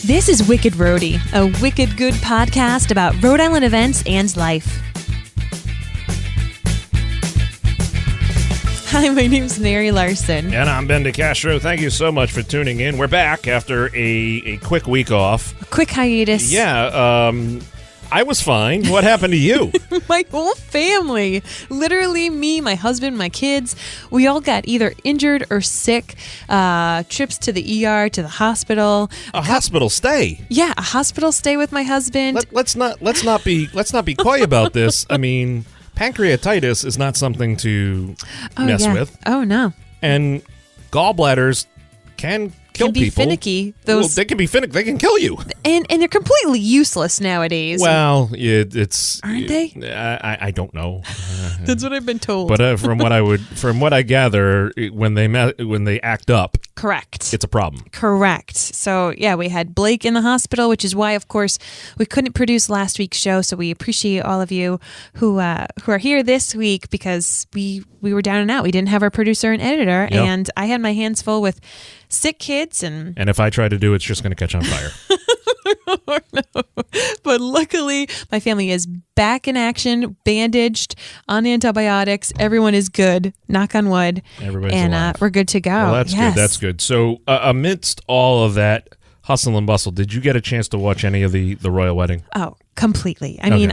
This is Wicked Rhody, a wicked good podcast about Rhode Island events and life. Hi, my name's Mary Larson. And I'm Ben DeCastro. Thank you so much for tuning in. We're back after a quick week off. A quick hiatus. Yeah, I was fine. What happened to you? My whole family, literally me, my husband, my kids, we all got either injured or sick. Trips to the ER, to the hospital. A hospital stay. Yeah, a hospital stay with my husband. Let's not be coy about this. I mean, pancreatitis is not something to mess with. Oh no. And gallbladders can kill be people. Finicky. They can be finicky. They can kill you. And they're completely useless nowadays. Well, it's aren't they? I don't know. That's what I've been told. But from what I gather, when they act up, correct, it's a problem. Correct. So yeah, we had Blake in the hospital, which is why, of course, we couldn't produce last week's show. So we appreciate all of you who are here this week because we were down and out. We didn't have our producer and editor, yep. And I had my hands full with sick kids and if I try to do it, it's just going to catch on fire. Oh, no. But luckily, my family is back in action, bandaged, on antibiotics. Everyone is good. Knock on wood. Everybody's alive. We're good to go. Well, that's yes. good. That's good. So amidst all of that hustle and bustle, did you get a chance to watch any of the royal wedding? Oh, completely. I mean,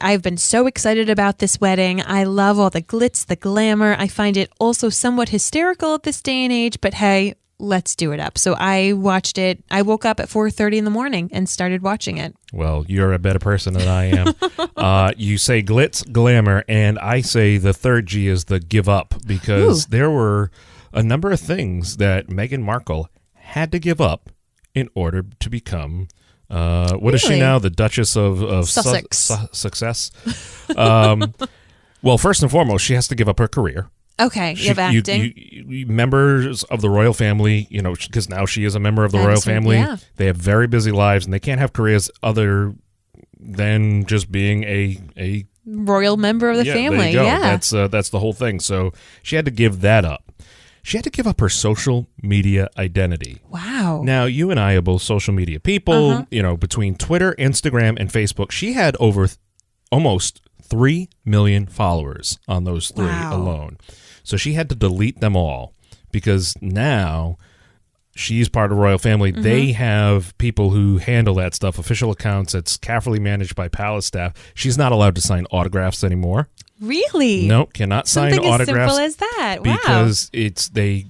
I've been so excited about this wedding. I love all the glitz, the glamour. I find it also somewhat hysterical at this day and age, but hey, let's do it up. So I watched it. I woke up at 4:30 in the morning and started watching it. Well, you're a better person than I am. You say glitz, glamour, and I say the third G is the give up, because there were a number of things that Meghan Markle had to give up in order to become, what is she now? The Duchess of Sussex. Success. Well, first and foremost, she has to give up her career. Okay, you have acting. Members of the royal family, because now she is a member of the royal family. Yeah. They have very busy lives, and they can't have careers other than just being a royal member of the family. There you go. Yeah, that's the whole thing. So she had to give that up. She had to give up her social media identity. Wow. Now, you and I are both social media people. Between Twitter, Instagram, and Facebook, she had over almost 3 million followers on those three alone. So she had to delete them all because now she's part of the royal family. Mm-hmm. They have people who handle that stuff, official accounts. It's carefully managed by palace staff. She's not allowed to sign autographs anymore. Really? Nope, cannot sign autographs. Something as simple as that. Wow. Because it's they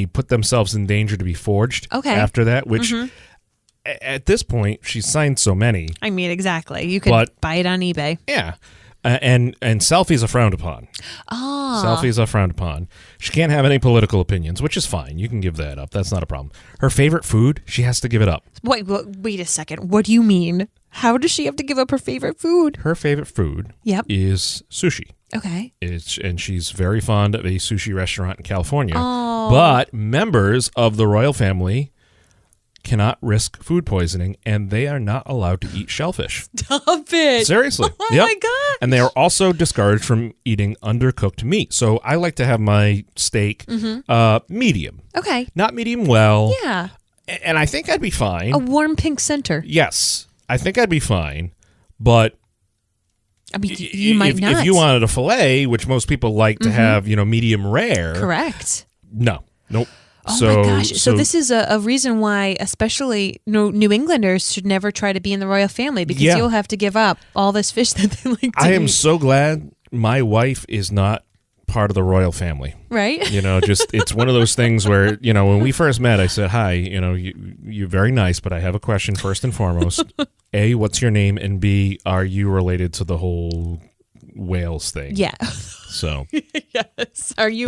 put themselves in danger to be forged after that, which at this point, she's signed so many. I mean, exactly. You could buy it on eBay. Yeah. And selfies are frowned upon. Oh. Selfies are frowned upon. She can't have any political opinions, which is fine. You can give that up. That's not a problem. Her favorite food, she has to give it up. Wait a second. What do you mean? How does she have to give up her favorite food? Her favorite food is sushi. Okay. And she's very fond of a sushi restaurant in California. Oh. But members of the royal family cannot risk food poisoning, and they are not allowed to eat shellfish. Stop it. Seriously. Oh my gosh. And they are also discouraged from eating undercooked meat. So I like to have my steak medium. Okay. Not medium well. Yeah. And I think I'd be fine. A warm pink center. Yes. I think I'd be fine. But I mean, you might not. If you wanted a filet, which most people like to have, medium rare. Correct. No. Nope. Oh my gosh. So this is a reason why especially New Englanders should never try to be in the royal family, because you'll have to give up all this fish that they like to eat. I am so glad my wife is not part of the royal family. Right? It's one of those things where, when we first met, I said, hi, you're very nice, but I have a question first and foremost. A, what's your name? And B, are you related to the whole whales thing? Yeah. So yes, are you?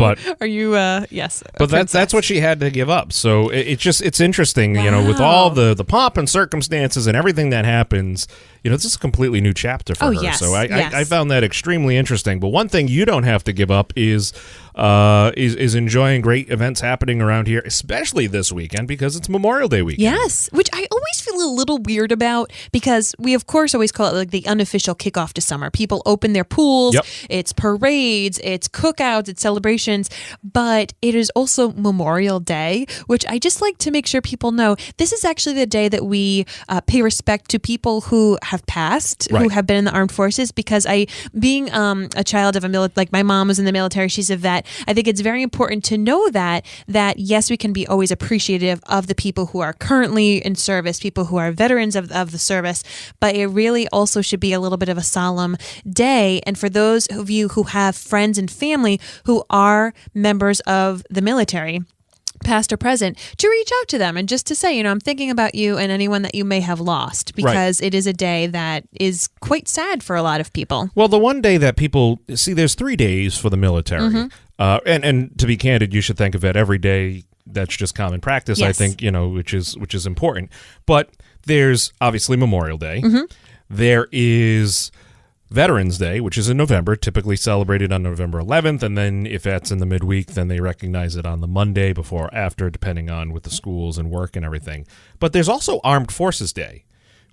Yes, but that's what she had to give up. So it's interesting, with all the pomp and circumstances and everything that happens. This is a completely new chapter for her. Yes, so I found that extremely interesting. But one thing you don't have to give up is enjoying great events happening around here, especially this weekend because it's Memorial Day weekend. Yes, which I always feel a little weird about because we of course always call it like the unofficial kickoff to summer. People open their pools. Yep. It's parades. parades, it's cookouts, it's celebrations, but it is also Memorial Day, which I just like to make sure people know this is actually the day that we pay respect to people who have passed, who have been in the armed forces, because being a child of like my mom was in the military, she's a vet. I think it's very important to know that yes, we can be always appreciative of the people who are currently in service, people who are veterans of the service, but it really also should be a little bit of a solemn day. And for those of you who have friends and family who are members of the military, past or present, to reach out to them and just to say, I'm thinking about you and anyone that you may have lost, because it is a day that is quite sad for a lot of people. Well, the one day that people see, there's 3 days for the military. And to be candid, you should think of it every day. That's just common practice, yes. I think, which is important. But there's obviously Memorial Day. There is Veterans Day, which is in November, typically celebrated on November 11th. And then if that's in the midweek, then they recognize it on the Monday before or after, depending on with the schools and work and everything. But there's also Armed Forces Day,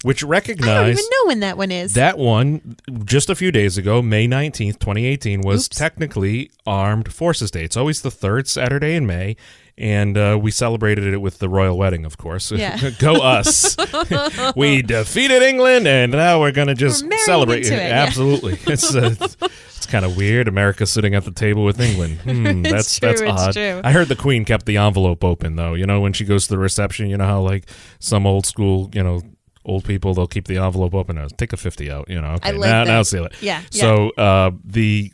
which recognized... I don't even know when that one is. That one, just a few days ago, May 19th, 2018, was technically Armed Forces Day. It's always the third Saturday in May. And we celebrated it with the royal wedding, of course. Yeah. Go us. We defeated England, and now we're going to just celebrate. Absolutely. It's kind of weird. America sitting at the table with England. That's odd. True. I heard the Queen kept the envelope open, though. When she goes to the reception, how like some old school, old people, they'll keep the envelope open. Take a 50 out, Okay, I like that. Now seal it. Yeah. So the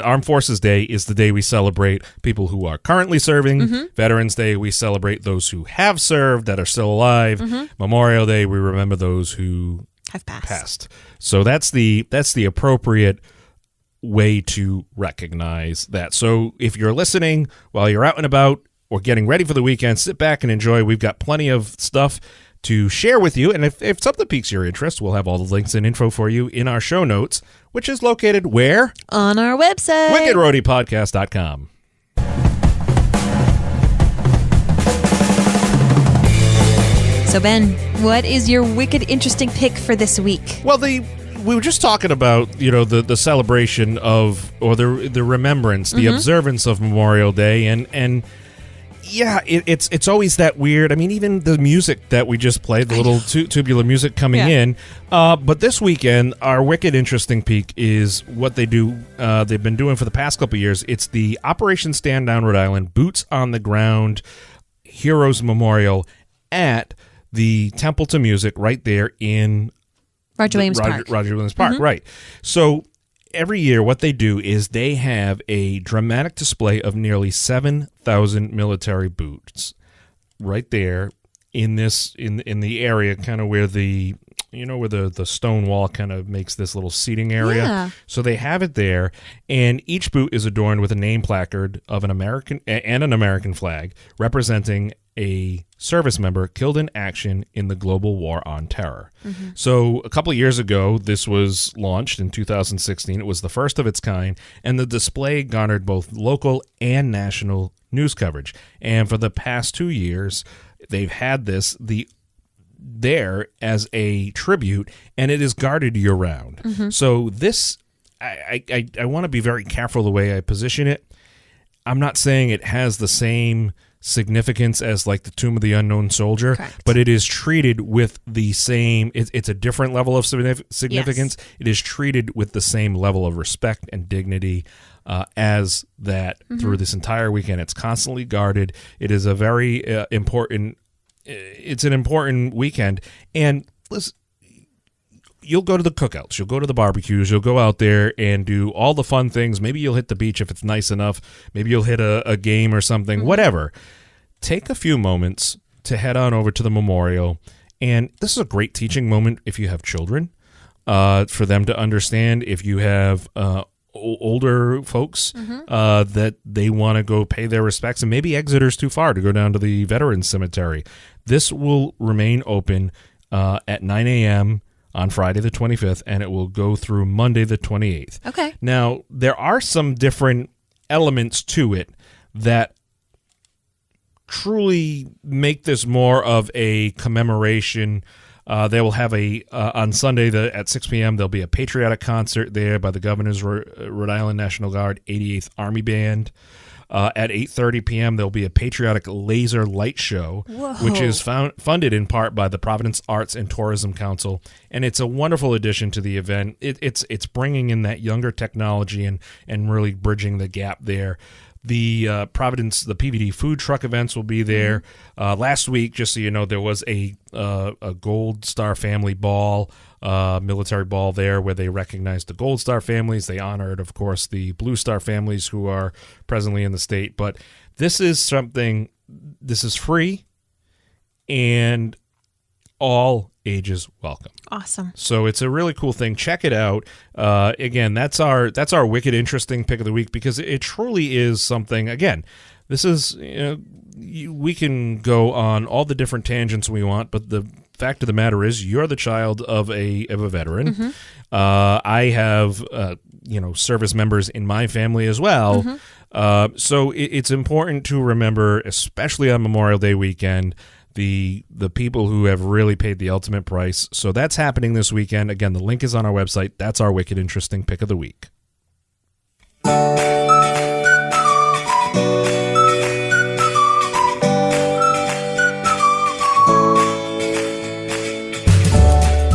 Armed Forces Day is the day we celebrate people who are currently serving. Veterans Day, we celebrate those who have served that are still alive. Memorial Day, we remember those who have passed. So that's the appropriate way to recognize that. So if you're listening while you're out and about or getting ready for the weekend, sit back and enjoy. We've got plenty of stuff to share with you, and if something piques your interest, we'll have all the links and info for you in our show notes, which is located where? On our website, wickedrodypodcast.com. So Ben, what is your wicked interesting pick for this week? Well, we were just talking about, the celebration of, or the remembrance, the observance of Memorial Day, and yeah, it's always that weird. I mean, even the music that we just played, the little tubular music coming in. But this weekend, our wicked interesting peak is what they do. They've been doing for the past couple of years. It's the Operation Stand Down Rhode Island Boots on the Ground Heroes Memorial at the Temple to Music right there in Roger Williams Park. Roger Williams Park, right. So every year, what they do is they have a dramatic display of nearly 7,000 military boots right there in the area, kind of where the stone wall kind of makes this little seating area. Yeah. So they have it there, and each boot is adorned with a name placard of an American flag representing a service member killed in action in the global war on terror. So a couple of years ago, this was launched in 2016. It was the first of its kind, and the display garnered both local and national news coverage. And for the past 2 years, they've had this there as a tribute, and it is guarded year-round. So this, I want to be very careful the way I position it. I'm not saying it has the same significance as like the Tomb of the Unknown Soldier, correct, but it is treated with the same, it's a different level of significance. Yes. It is treated with the same level of respect and dignity as that through this entire weekend. It's constantly guarded. It is a very important, it's an important weekend. And listen, you'll go to the cookouts, you'll go to the barbecues, you'll go out there and do all the fun things. Maybe you'll hit the beach if it's nice enough. Maybe you'll hit a game or something, whatever. Take a few moments to head on over to the memorial. And this is a great teaching moment if you have children, for them to understand. If you have older folks that they want to go pay their respects, and maybe Exeter's too far to go down to the Veterans Cemetery. This will remain open at 9 a.m. on Friday the 25th, and it will go through Monday the 28th. Okay. Now, there are some different elements to it that truly make this more of a commemoration They will have on Sunday at 6 p.m., there'll be a patriotic concert there by the Governor's Rhode Island National Guard 88th Army Band. At 8:30 p.m., there'll be a patriotic laser light show, which is funded in part by the Providence Arts and Tourism Council, and it's a wonderful addition to the event. It's bringing in that younger technology and really bridging the gap there. The the PVD food truck events will be there. Last week, just so you know, there was a Gold Star family ball, military ball there where they recognized the Gold Star families. They honored, of course, the Blue Star families who are presently in the state. But this is free and all ages welcome. Awesome. So it's a really cool thing. Check it out. Again, that's our wicked interesting pick of the week because it truly is something. Again, this is we can go on all the different tangents we want, but the fact of the matter is you're the child of a veteran. Mm-hmm. I have service members in my family as well. Mm-hmm. So it's important to remember, especially on Memorial Day weekend, the people who have really paid the ultimate price. So that's happening this weekend. Again, the link is on our website. That's our wicked interesting pick of the week.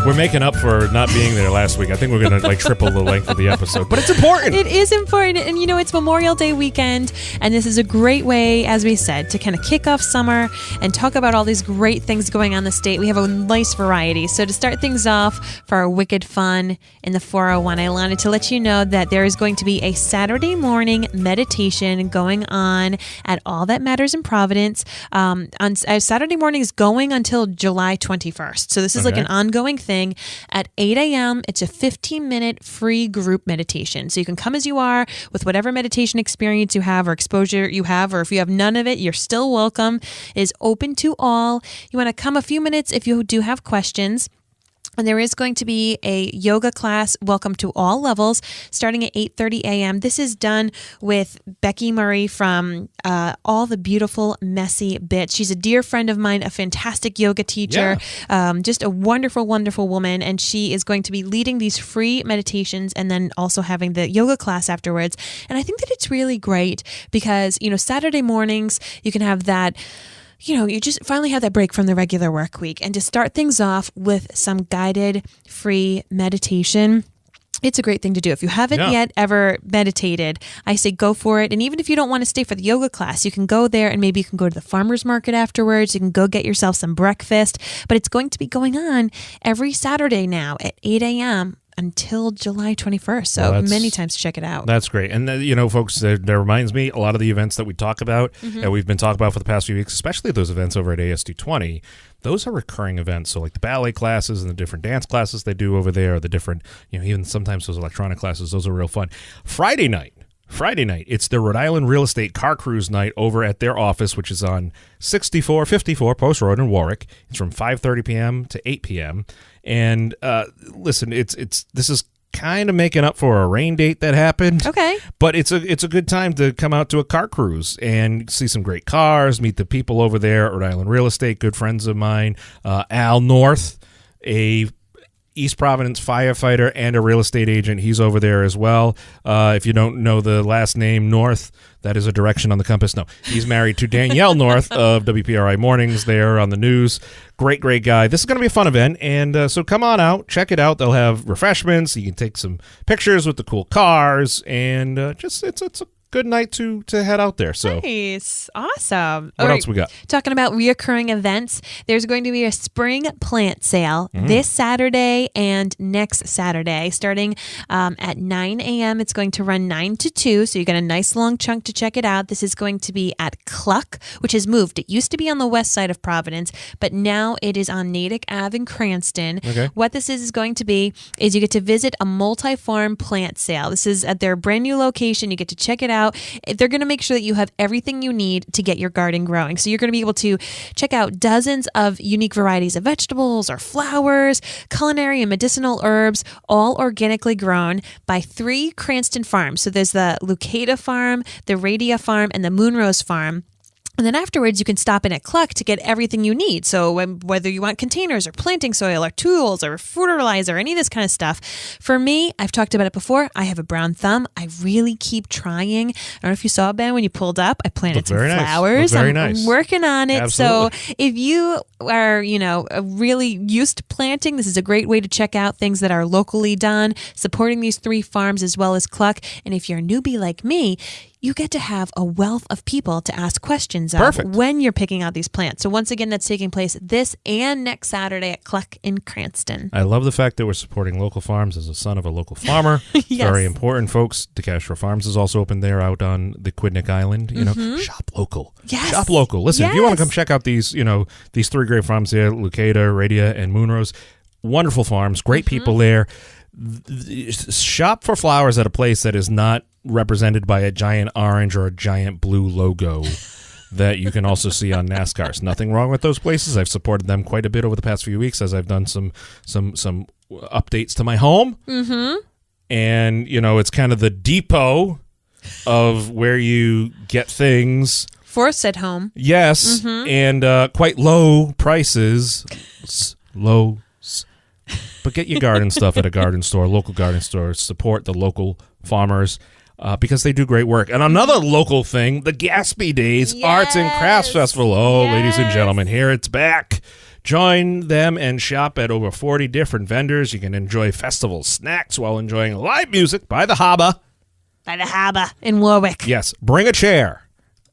We're making up for not being there last week. I think we're going to triple the length of the episode, but it's important. It is important. And it's Memorial Day weekend, and this is a great way, as we said, to kind of kick off summer and talk about all these great things going on in the state. We have a nice variety. So to start things off for our wicked fun in the 401, I wanted to let you know that there is going to be a Saturday morning meditation going on at All That Matters in Providence on Saturday mornings going until July 21st. So this is like an ongoing thing. At 8 a.m., it's a 15-minute free group meditation. So you can come as you are with whatever meditation experience you have or exposure you have, or if you have none of it, you're still welcome. It is open to all. You want to come a few minutes if you do have questions. And there is going to be a yoga class, welcome to all levels, starting at 8:30 a.m. This is done with Becky Murray from All the Beautiful Messy Bits. She's a dear friend of mine, a fantastic yoga teacher, just a wonderful, wonderful woman. And she is going to be leading these free meditations and then also having the yoga class afterwards. And I think that it's really great because, Saturday mornings, you can have that. You just finally have that break from the regular work week, and to start things off with some guided free meditation. It's a great thing to do. If you haven't yet ever meditated, I say go for it. And even if you don't want to stay for the yoga class, you can go there and maybe you can go to the farmer's market afterwards. You can go get yourself some breakfast. But it's going to be going on every Saturday now at 8 a.m. until July 21st. So many times to check it out. That's great. And, folks, that reminds me, a lot of the events that we talk about, that we've been talking about for the past few weeks, especially those events over at ASD20, those are recurring events. So like the ballet classes and the different dance classes they do over there, the different, even sometimes those electronic classes, those are real fun. Friday night, it's the Rhode Island Real Estate Car Cruise Night over at their office, which is on 6454 Post Road in Warwick. It's from 5:30 p.m. to 8 p.m. And listen, this is kind of making up for a rain date that happened. Okay. But it's a good time to come out to a car cruise and see some great cars, meet the people over there at Rhode Island Real Estate, good friends of mine. Al North, a East Providence firefighter and a real estate agent. He's over there as well. If you don't know the last name, North, that is a direction on the compass. No, he's married to Danielle North of WPRI Mornings there on the news. Great guy. This is going to be a fun event, and so come on out, check it out. They'll have refreshments. You can take some pictures with the cool cars, and it's a good night to head out there. So nice. Awesome. What else we got? Talking about reoccurring events, there's going to be a spring plant sale this Saturday and next Saturday, starting at 9 a.m. It's going to run 9 to 2, so you got a nice long chunk to check it out. This is going to be at Cluck, which has moved. It used to be on the west side of Providence, but now it is on Natick Ave in Cranston. Okay. What this is going to be is you get to visit a multi-farm plant sale. This is at their brand new location. You get to check it out. They're going to make sure that you have everything you need to get your garden growing. So you're going to be able to check out dozens of unique varieties of vegetables or flowers, culinary and medicinal herbs, all organically grown by 3 Cranston farms. So there's the Lucada farm, the Rhody farm, and the Moonrose farm. And then afterwards, you can stop in at Cluck to get everything you need. So whether you want containers or planting soil or tools or fertilizer, any of this kind of stuff. For me, I've talked about it before. I have a brown thumb. I really keep trying. I don't know if you saw, Ben, when you pulled up, I planted some flowers. I'm working on it. Absolutely. So if you are, really used to planting, this is a great way to check out things that are locally done, supporting these 3 farms as well as Cluck. And if you're a newbie like me, you get to have a wealth of people to ask questions of when you're picking out these plants. So once again, that's taking place this and next Saturday at Cluck in Cranston. I love the fact that we're supporting local farms as a son of a local farmer. Yes. Very important, folks. DeCastro Farms is also open there out on the Quidnick Island. Shop local. Yes. Shop local. Listen, if you want to come check out these 3 great farms here, Lucada, Rhody, and Moonrose, wonderful farms, great people there. Shop for flowers at a place that is not represented by a giant orange or a giant blue logo that you can also see on NASCARs. Nothing wrong with those places. I've supported them quite a bit over the past few weeks as I've done some updates to my home. Mm-hmm. And, it's kind of the depot of where you get things. For said home. Yes, and quite low prices. Low. But get your garden stuff at a garden store, local garden store. Support the local farmers because they do great work. And another local thing, the Gaspee Days Arts and Crafts Festival. Oh, ladies and gentlemen, here it's back. Join them and shop at over 40 different vendors. You can enjoy festival snacks while enjoying live music by the Harbor. By the Harbor in Warwick. Yes, bring a chair.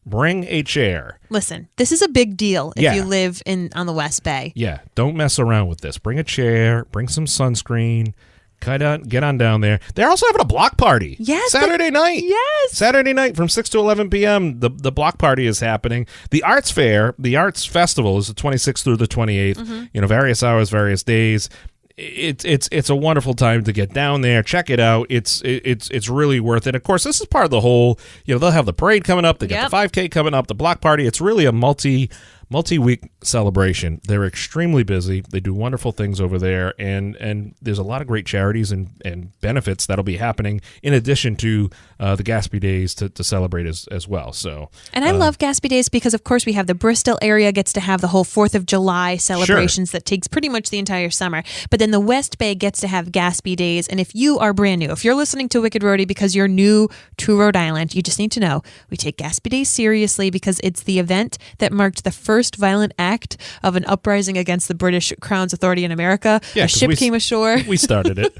Bring a chair. Listen, this is a big deal if you live on the West Bay. Yeah, don't mess around with this. Bring a chair, bring some sunscreen, get on down there. They're also having a block party. Yes. Saturday night. Yes. Saturday night from 6 to 11 p.m. The block party is happening. The Arts Fair, the Arts Festival is the 26th through the 28th. Various hours, various days. It's a wonderful time to get down there. Check it out. It's really worth it. Of course, this is part of the whole. They'll have the parade coming up. They got the 5K coming up. The block party. It's really a multi-week celebration. They're extremely busy. They do wonderful things over there, and there's a lot of great charities and benefits that'll be happening in addition to the Gaspee Days to celebrate as well. So, and I love Gaspee Days because, of course, we have the Bristol area gets to have the whole 4th of July celebrations that takes pretty much the entire summer. But then the West Bay gets to have Gaspee Days. And if you are brand new, if you're listening to Wicked Rhody because you're new to Rhode Island, you just need to know we take Gaspee Days seriously because it's the event that marked the first violent act of an uprising against the British Crown's authority in America. A ship came ashore. We started it.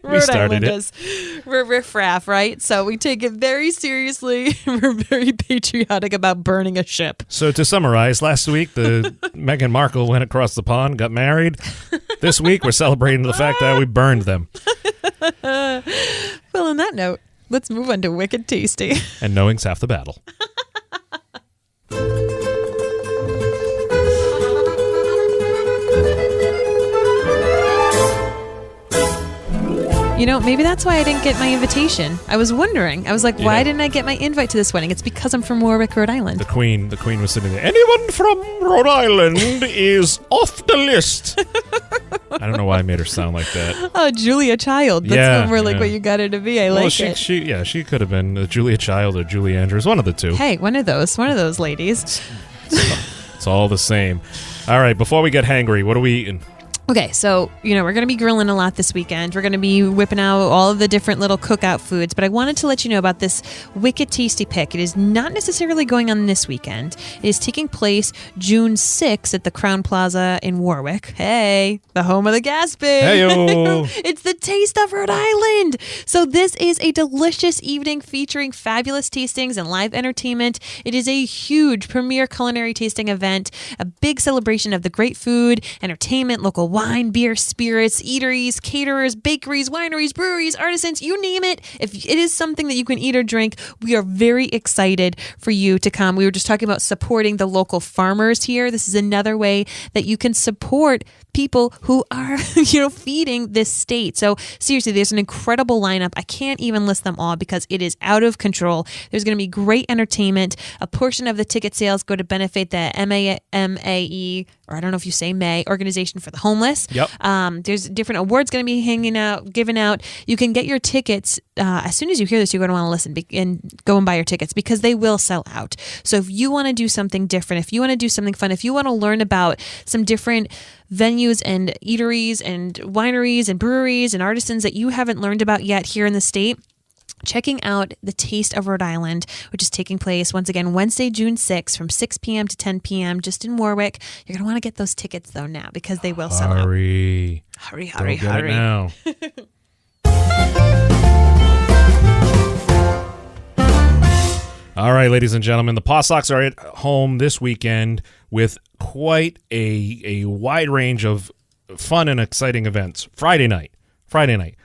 Rhode Islanders. We're riffraff, right? So we take it very seriously. We're very patriotic about burning a ship. So to summarize, last week the Meghan Markle went across the pond, got married. This week we're celebrating the fact that we burned them. Well, on that note, let's move on to Wicked Tasty. And knowing's half the battle. Maybe that's why I didn't get my invitation. I was wondering. I was like, why didn't I get my invite to this wedding? It's because I'm from Warwick, Rhode Island. The Queen was sitting there. Anyone from Rhode Island is off the list. I don't know why I made her sound like that. Oh, Julia Child. That's more like what you got her to be. I like it. She could have been Julia Child or Julie Andrews, one of the two. Hey, one of those ladies. It's all the same. All right, before we get hangry, what are we eating? Okay, so, we're going to be grilling a lot this weekend. We're going to be whipping out all of the different little cookout foods, but I wanted to let you know about this Wicked Tasty pick. It is not necessarily going on this weekend. It is taking place June 6th at the Crown Plaza in Warwick. Hey, the home of the Gaspee. Hey-o. It's the Taste of Rhode Island. So this is a delicious evening featuring fabulous tastings and live entertainment. It is a huge premier culinary tasting event, a big celebration of the great food, entertainment, local wine, beer, spirits, eateries, caterers, bakeries, wineries, breweries, artisans, you name it. If it is something that you can eat or drink, we are very excited for you to come. We were just talking about supporting the local farmers here. This is another way that you can support people who are, feeding this state. So seriously, there's an incredible lineup. I can't even list them all because it is out of control. There's going to be great entertainment. A portion of the ticket sales go to benefit the MAE, or I don't know if you say May, Organization for the Homeless. homeless. Yep. There's different awards going to be given out. You can get your tickets as soon as you hear this. You're going to want to listen and go and buy your tickets because they will sell out. So if you want to do something different, if you want to do something fun, if you want to learn about some different venues and eateries and wineries and breweries and artisans that you haven't learned about yet here in the state, checking out the Taste of Rhode Island, which is taking place once again Wednesday, June 6th from 6 p.m. to 10 p.m. just in Warwick. You're going to want to get those tickets though now because they will sell out. Hurry Hurry. It now. All right, ladies and gentlemen, the Paw Sox are at home this weekend with quite a wide range of fun and exciting events. Friday night,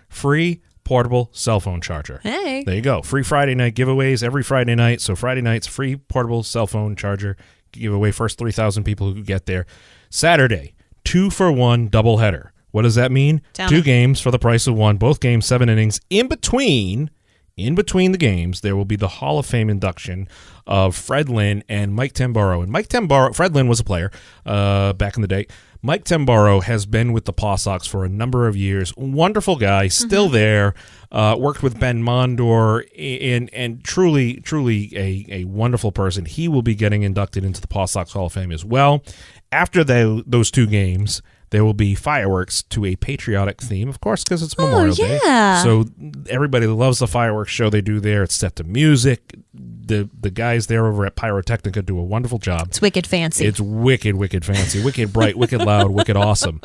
free portable cell phone charger. Hey. There you go. Free Friday night giveaways every Friday night. So Friday night's free portable cell phone charger giveaway. First 3,000 people who get there. Saturday, 2-for-1 doubleheader. What does that mean? Two games for the price of one. Both games, 7 innings. In between the games, there will be the Hall of Fame induction of Fred Lynn and Mike Tamburo. And Fred Lynn was a player back in the day. Mike Tamburo has been with the Paw Sox for a number of years. Wonderful guy, still there. Worked with Ben Mondor, and truly a wonderful person. He will be getting inducted into the Paw Sox Hall of Fame as well. After those two games, there will be fireworks to a patriotic theme, of course, because it's Memorial Day. So everybody loves the fireworks show they do there. It's set to music. The guys there over at Pyrotechnica do a wonderful job. It's wicked fancy. It's wicked fancy, wicked bright, wicked loud, wicked awesome.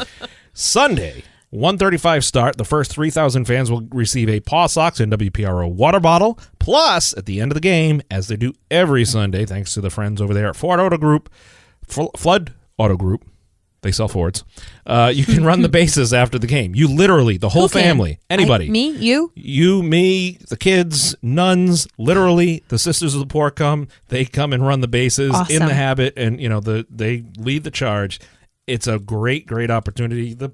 Sunday, 1:35 start. The first 3,000 fans will receive a Paw Sox and WPRO water bottle. Plus, at the end of the game, as they do every Sunday, thanks to the friends over there at Flood Auto Group, they sell Fords. You can run the bases after the game. You literally, the whole family, anybody. Me, you? You, me, the kids, nuns, literally, the Sisters of the Poor come. They come and run the bases in the habit, and they lead the charge. It's a great opportunity. The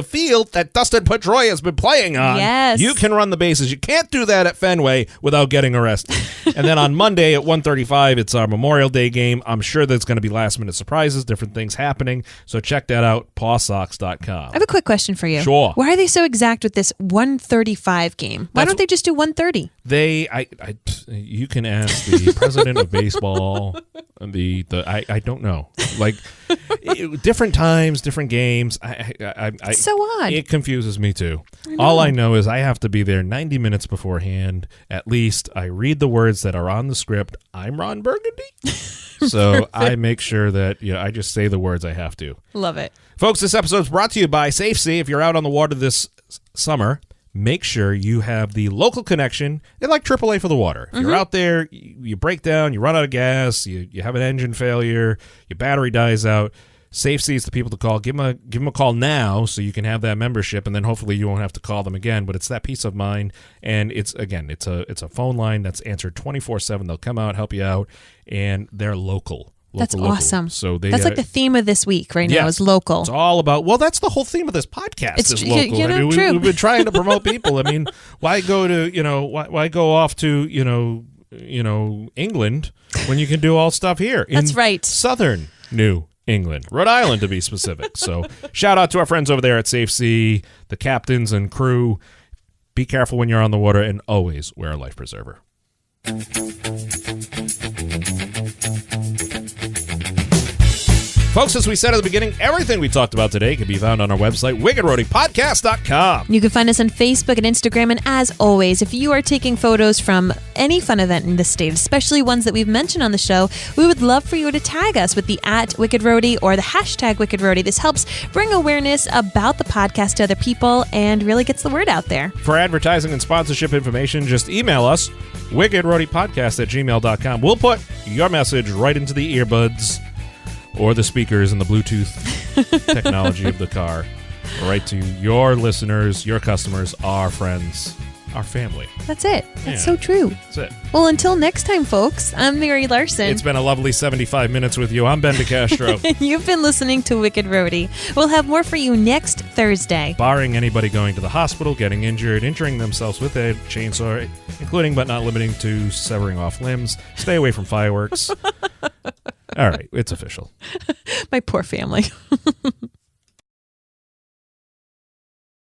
field that Dustin Pedroia has been playing on, yes. You can run the bases. You can't do that at Fenway without getting arrested. And then on Monday at 1:35, it's our Memorial Day game. I'm sure there's going to be last-minute surprises, different things happening. So check that out, pawsox.com. I have a quick question for you. Sure. Why are they so exact with this 1:35 game? Why don't they just do 1:30? You can ask the president of baseball. I don't know. Like different times, different games. It's so odd. It confuses me too. All I know is I have to be there 90 minutes beforehand. At least I read the words that are on the script. I'm Ron Burgundy. So I make sure that I just say the words I have to. Love it. Folks, this episode is brought to you by Safe Sea. If you're out on the water this summer, make sure you have the local connection. They're like AAA for the water. If you're out there, you break down, you run out of gas, you have an engine failure, your battery dies out, Safe Sea is the people to call. Give them a call now so you can have that membership, and then hopefully you won't have to call them again. But it's that peace of mind, and it's a phone line that's answered 24/7. They'll come out, help you out, and they're local. That's awesome. So that's like the theme of this week right now is local. It's all about, that's the whole theme of this podcast is local. True. We've been trying to promote people. I mean, why go to, why go off to, England when you can do all stuff here? That's right. Southern New England, Rhode Island to be specific. So shout out to our friends over there at Safe Sea, the captains and crew. Be careful when you're on the water and always wear a life preserver. Folks, as we said at the beginning, everything we talked about today can be found on our website, wickedroadypodcast.com. You can find us on Facebook and Instagram, and as always, if you are taking photos from any fun event in the state, especially ones that we've mentioned on the show, we would love for you to tag us with the @WickedRhody or the #WickedRhody. This helps bring awareness about the podcast to other people and really gets the word out there. For advertising and sponsorship information, just email us, wickedroadypodcast@gmail.com. We'll put your message right into the earbuds or the speakers and the Bluetooth technology of the car, right to your listeners, your customers, our friends, our family. That's it. That's so true. That's it. Well, until next time, folks, I'm Mary Larson. It's been a lovely 75 minutes with you. I'm Ben DeCastro. And you've been listening to Wicked Rhody. We'll have more for you next Thursday. Barring anybody going to the hospital, getting injured, injuring themselves with a chainsaw, including but not limiting to severing off limbs, stay away from fireworks. All right, it's official. My poor family.